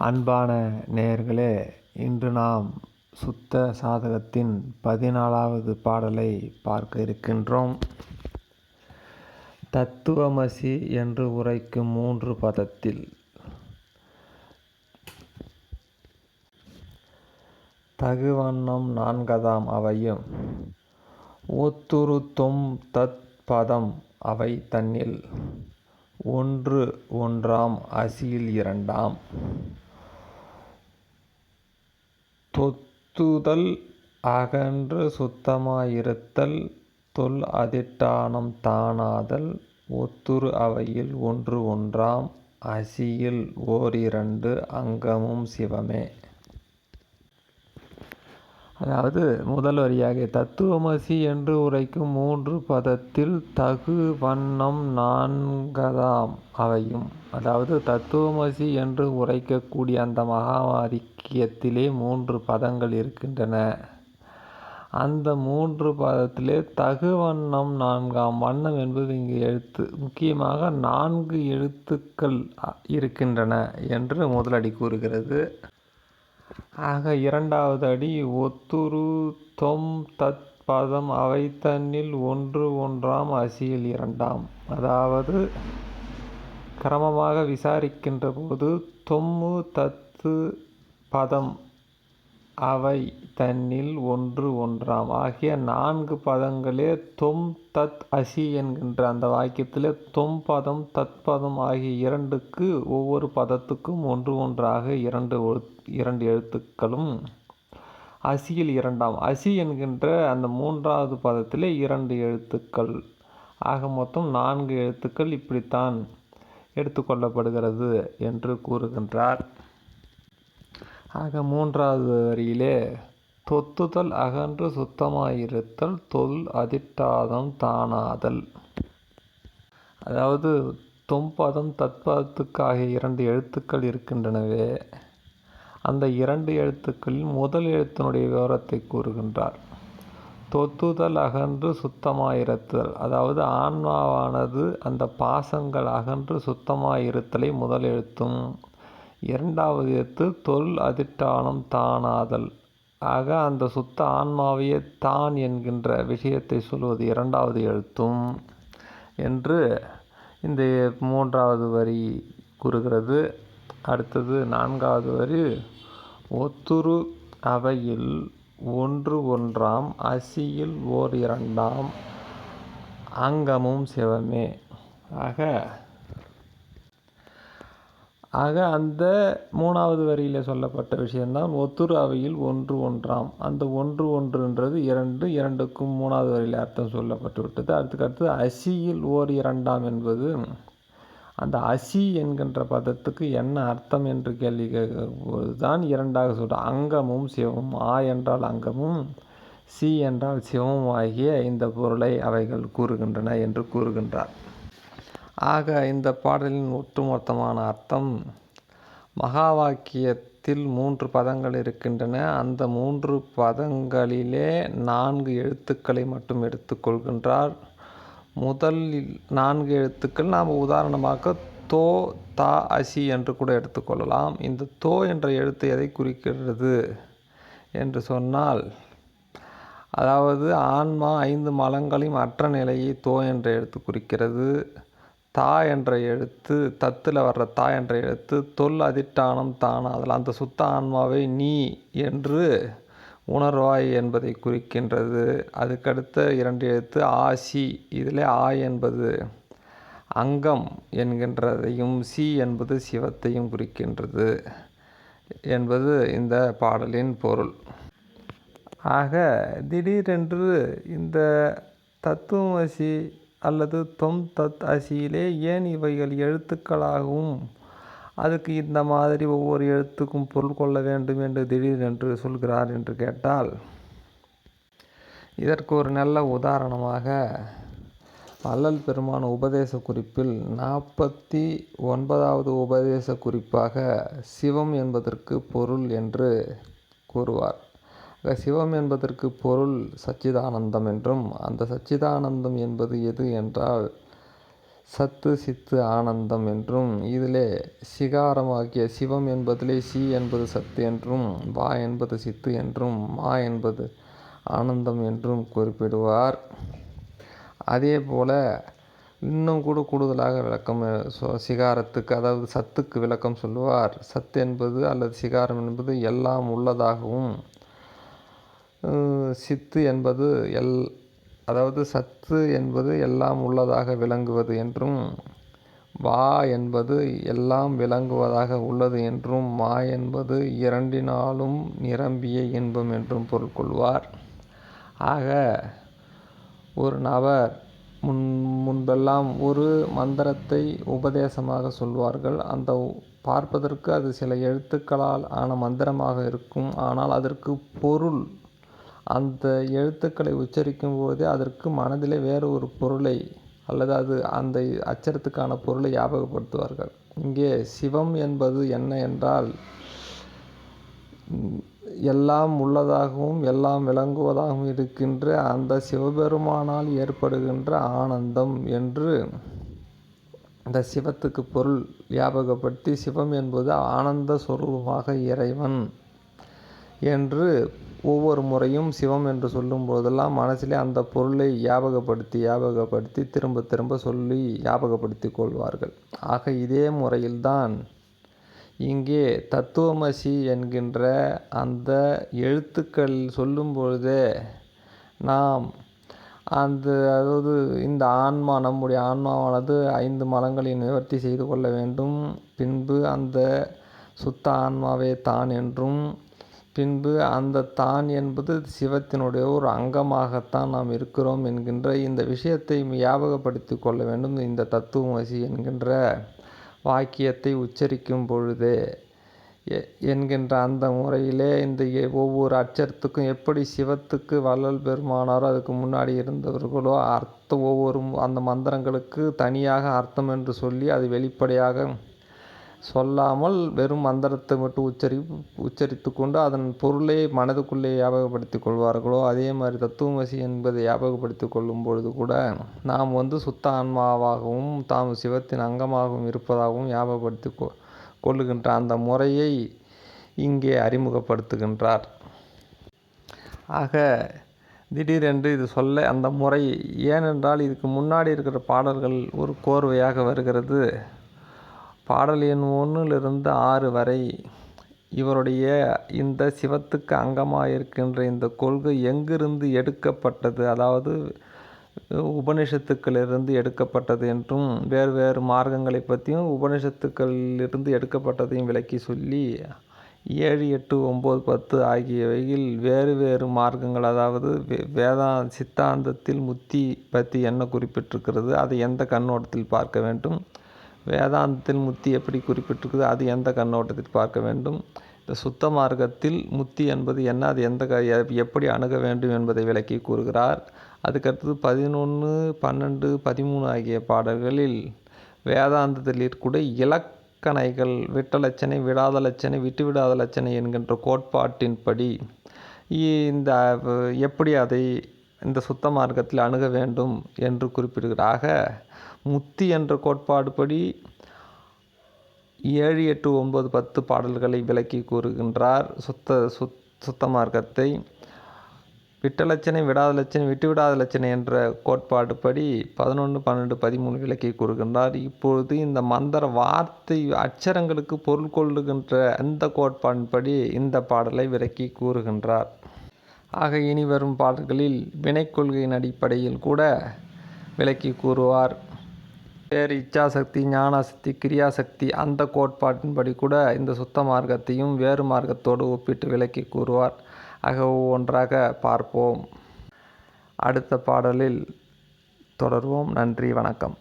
அன்பான நேயர்களே, இன்று நாம் சுத்த சாதகத்தின் 14வது பாடலை பார்க்க இருக்கின்றோம். தத்துவமசி என்று உரைக்கும் 3 பதத்தில் தகுவண்ணம் 4தாம் அவையும் ஒத்துரு தொம் தத் பதம் அவை தன்னில் ஒன்று ஒன்றாம் அசியில் 2ஆம் தொத்துதல் அகன்று சுத்தமாயிருத்தல் தொல் அதிட்டானம் தானாதல் ஒத்துரு அவையில் ஒன்று ஒன்றாம் அசியில் ஓரிரண்டு அங்கமும் சிவமே. அதாவது முதல் வரியாக தத்துவமசி என்று உரைக்கும் 3 பதத்தில் தகு வண்ணம் 4தாம் அவையும், அதாவது தத்துவமசி என்று உரைக்கக்கூடிய அந்த மகா வாக்கியத்திலே 3 பதங்கள் இருக்கின்றன. அந்த 3 பதத்திலே தகு வண்ணம் 4ஆம் வண்ணம் என்பது இங்கு எழுத்து, முக்கியமாக 4 எழுத்துக்கள் இருக்கின்றன என்று முதலடி கூறுகிறது. ஆக இரண்டாவது அடி ஒத்துரு தொம் தத் பதம் அவை தன்னில் ஒன்று ஒன்றாம் அசியில் 2ஆம், அதாவது கிரமமாக விசாரிக்கின்ற போது தொம்மு தத்து பதம் அவை தன்னில் ஒன்று ஒன்றாம் ஆகிய 4 பதங்களே தொம் தத் அசி என்கின்ற அந்த வாக்கியத்திலே தொம் பதம் தத் பதம் ஆகிய 2க்கு ஒவ்வொரு பதத்துக்கும் ஒன்று ஒன்றாக இரண்டு எழுத்துக்களும் அசியில் 2ஆம் அசி என்கின்ற அந்த 3வது பதத்திலே 2 எழுத்துக்கள் ஆக மொத்தம் 4 எழுத்துக்கள் இப்படித்தான் எடுத்துக்கொள்ளப்படுகிறது என்று கூறுகின்றார். ஆக 3வது வரியிலே தொத்துதல் அகன்று சுத்தமாயிருத்தல் தொல் அதிட்டாதம் தானாதல், அதாவது தொம்பதம் தத்பதத்துக்கு ஆகிய 2 எழுத்துக்கள் இருக்கின்றனவே, அந்த 2 எழுத்துக்களில் முதல் எழுத்தினுடைய விவரத்தை கூறுகின்றார். தொத்துதல் அகன்று சுத்தமாயிருத்தல், அதாவது ஆன்மாவானது அந்த பாசங்கள் அகன்று சுத்தமாயிருத்தலை முதல் எழுத்தும், 2வது எழுத்து தொல் அதிட்டானம் தானாதல், ஆக அந்த சுத்த ஆன்மாவையே தான் என்கின்ற விஷயத்தை சொல்வது 2வது எழுத்தும் என்று இந்த 3வது வரி கூறுகிறது. அடுத்தது 4வது வரி ஒத்துரு அவையில் ஒன்று ஒன்றாம் அசியில் ஓரிரண்டாம் அங்கமும் சிவமே. ஆக அந்த 3வது வரியில் சொல்லப்பட்ட விஷயம்தான் ஒத்துரு அவையில் ஒன்று ஒன்றாம், அந்த ஒன்று ஒன்றுன்றது 2, 2க்கும் 3வது வரியில் அர்த்தம் சொல்லப்பட்டு விட்டது. அடுத்து அசியில் ஓரிரண்டாம் என்பது அந்த அசி என்கின்ற பதத்துக்கு என்ன அர்த்தம் என்று கேள்வி கேட்கும்போது தான் 2ஆக சொல்கிறோம். அங்கமும் சிவமும், ஆ என்றால் அங்கமும் சி என்றால் சிவமும் ஆகிய இந்த பொருளை அவைகள் கூறுகின்றன என்று கூறுகின்றார். ஆக இந்த பாடலின் ஒட்டுமொத்தமான அர்த்தம், மகா வாக்கியத்தில் 3 பதங்கள் இருக்கின்றன. அந்த 3 பதங்களிலே 4 எழுத்துக்களை மட்டும் எடுத்துக்கொள்கின்றார். முதல் 4 எழுத்துக்கள் நாம் உதாரணமாக தோ தா அசி என்று கூட எடுத்துக்கொள்ளலாம். இந்த தோ என்ற எழுத்து எதை குறிக்கிறது என்று சொன்னால், அதாவது ஆன்மா 5 மலங்களையும் அற்ற நிலையை தோ என்ற எழுத்து குறிக்கிறது. தா என்ற எழுத்து, தத்தில் வர்ற தா என்ற எழுத்து தொல் அதிட்டானம் தானாதல், அந்த சுத்த ஆன்மாவை நீ என்று உணர்வாய் என்பதை குறிக்கின்றது. அதுக்கடுத்த 2 எழுத்து ஆசி, இதில் ஆ என்பது அங்கம் என்கின்றதையும் சி என்பது சிவத்தையும் குறிக்கின்றது என்பது இந்த பாடலின் பொருள். ஆக திடீரென்று இந்த தத்துவமசி அல்லது தொம் தத் அசியிலே ஏன் இவைகள் எழுத்துக்களாகவும் அதுக்கு இந்த மாதிரி ஒவ்வொரு எழுத்துக்கும் பொருள் கொள்ள வேண்டும் என்று திடீரென்று சொல்கிறார் என்று கேட்டால், இதற்கு ஒரு நல்ல உதாரணமாக வள்ளல் பெருமான் உபதேச குறிப்பில் 49வது உபதேச குறிப்பாக சிவம் என்பதற்கு பொருள் என்று கூறுவார். சிவம் என்பதற்கு பொருள் சச்சிதானந்தம் என்றும், அந்த சச்சிதானந்தம் என்பது எது என்றால் சத்து சித்து ஆனந்தம் என்றும், இதிலே சிகாரமாகிய சிவம் என்பதிலே சி என்பது சத்து என்றும், வா என்பது சித்து என்றும், மா என்பது ஆனந்தம் என்றும் குறிப்பிடுவார். அதே போல் இன்னும் கூட கூடுதலாக விளக்கம் சிகாரத்துக்கு, அதாவது சத்துக்கு விளக்கம் சொல்லுவார். சத்து என்பது அல்லது சிகாரம் என்பது எல்லாம் உள்ளதாகவும், சித்து என்பது அதாவது சத்து என்பது எல்லாம் உள்ளதாக விளங்குவது என்றும், வா என்பது எல்லாம் விளங்குவதாக உள்ளது என்றும், மா என்பது இரண்டினாலும் நிரம்பிய இன்பம் என்றும் பொருள் கொள்வார். ஆக ஒரு நபர் முன்பெல்லாம் ஒரு மந்திரத்தை உபதேசமாக சொல்வார்கள். அந்த பார்ப்பதற்கு அது சில எழுத்துக்களால் ஆன மந்திரமாக இருக்கும். ஆனால் அதற்கு பொருள், அந்த எழுத்துக்களை உச்சரிக்கும் போதே அதற்கு மனதிலே வேறு ஒரு பொருளை அல்லது அந்த அச்சரத்துக்கான பொருளை ஞாபகப்படுத்துவார்கள். இங்கே சிவம் என்பது என்ன என்றால், எல்லாம் உள்ளதாகவும் எல்லாம் விளங்குவதாகவும் இருக்கின்ற அந்த சிவபெருமானால் ஏற்படுகின்ற ஆனந்தம் என்று இந்த சிவத்துக்கு பொருள் ஞாபகப்படுத்தி, சிவம் என்பது ஆனந்த சொரூபமாக இறைவன் என்று ஒவ்வொரு முறையும் சிவம் என்று சொல்லும் போதெல்லாம் மனசிலே அந்த பொருளை ஞாபகப்படுத்தி திரும்ப திரும்ப சொல்லி ஞாபகப்படுத்தி கொள்வார்கள். ஆக இதே முறையில்தான் இங்கே தத்துவமசி என்கின்ற அந்த எழுத்துக்கள் சொல்லும் பொழுதே நாம் அதாவது இந்த ஆன்மா, நம்முடைய ஆன்மாவானது 5 மலங்களை நிவர்த்தி செய்து கொள்ள வேண்டும். பின்பு அந்த சுத்த ஆன்மாவே தான் என்றும், பின்பு அந்த தான் என்பது சிவத்தினுடைய ஒரு அங்கமாகத்தான் நாம் இருக்கிறோம் என்கின்ற இந்த விஷயத்தை ஞாபகப்படுத்தி கொள்ள வேண்டும். இந்த தத்துவமசி என்கின்ற வாக்கியத்தை உச்சரிக்கும் பொழுதே என்கின்ற அந்த முறையிலே இந்த ஒவ்வொரு அச்சரத்துக்கும் எப்படி சிவத்துக்கு வள்ளல் பெருமானாரோ அதுக்கு முன்னாடி இருந்தவர்களோ ஒவ்வொரு அந்த மந்திரங்களுக்கு தனியாக அர்த்தம் என்று சொல்லி அது வெளிப்படையாக சொல்லாமல் வெறும் மந்திரத்தை மட்டும் உச்சரித்து கொண்டு அதன் பொருளை மனதுக்குள்ளே ஞாபகப்படுத்தி கொள்வார்களோ, அதே மாதிரி தத்துவமசி என்பதை ஞாபகப்படுத்தி கொள்ளும் பொழுது கூட நாம் சுத்த ஆன்மாவாகவும் தாம் சிவத்தின் அங்கமாகவும் இருப்பதாகவும் ஞாபகப்படுத்தி கொள்ளுகின்ற அந்த முறையை இங்கே அறிமுகப்படுத்துகின்றார். ஆக திடீரென்று இது சொல்ல அந்த முறை ஏனென்றால் இதுக்கு முன்னாடி இருக்கிற பாடல்கள் ஒரு கோர்வையாக வருகிறது. பாடல் எண் 1லிருந்து 6 வரை இவருடைய இந்த சிவத்துக்கு அங்கமாக இருக்கின்ற இந்த கொள்கை எங்கிருந்து எடுக்கப்பட்டது, அதாவது உபனிஷத்துக்களிலிருந்து எடுக்கப்பட்டது என்றும், வேறு வேறு மார்க்கங்களை பற்றியும் உபனிஷத்துக்களிலிருந்து எடுக்கப்பட்டதையும் விளக்கி சொல்லி 7, 8, 9, 10 ஆகியவையில் வேறு வேறு மார்க்கங்கள், அதாவது சித்தாந்தத்தில் முத்தி பற்றி என்ன குறிப்பிட்டிருக்கிறது, அதை எந்த கண்ணோட்டத்தில் பார்க்க வேண்டும், வேதாந்தத்தில் முத்தி எப்படி குறிப்பிட்டிருக்குது, அது எந்த கண்ணோட்டத்தில் பார்க்க வேண்டும், இந்த சுத்த மார்க்கத்தில் முத்தி என்பது என்ன, அது எப்படி அணுக வேண்டும் என்பதை விளக்கி கூறுகிறார். அதுக்கடுத்தது 11, 12, 13 ஆகிய பாடல்களில் வேதாந்தத்தில் இருக்கக்கூடிய இலக்கணைகள், விட்டலட்சணை, விடாத லட்சணை, விட்டுவிடாத லட்சணை என்கின்ற கோட்பாட்டின்படி இந்த எப்படி அதை இந்த சுத்த மார்க்கத்தில் அணுக வேண்டும் என்று குறிப்பிடுகிறாக, முத்தி என்ற கோட்பாடுபடி 7, 8, 9, 10 பாடல்களை விளக்கி கூறுகின்றார். சுத்த மார்க்கத்தை விட்டலட்சணை, விடாத லட்சணை, விட்டுவிடாத லட்சணை என்ற கோட்பாடுபடி 11, 12, 13 விளக்கி கூறுகின்றார். இப்பொழுது இந்த மந்திர வார்த்தை அச்சரங்களுக்கு பொருள் கொள்ளுகின்ற இந்த கோட்பாடின்படி இந்த பாடலை விளக்கி கூறுகின்றார். ஆக இனி வரும் பாடல்களில் வினை கொள்கையின் அடிப்படையில் கூட விளக்கி கூறுவார். வேறு இச்சாசக்தி, ஞானசக்தி, கிரியாசக்தி அந்த கோட்பாட்டின்படி கூட இந்த சுத்த மார்க்கத்தையும் வேறு மார்க்கத்தோடு ஒப்பிட்டு விளக்கி கூறுவார். ஆக ஒவ்வொன்றாக பார்ப்போம். அடுத்த பாடலில் தொடர்வோம். நன்றி, வணக்கம்.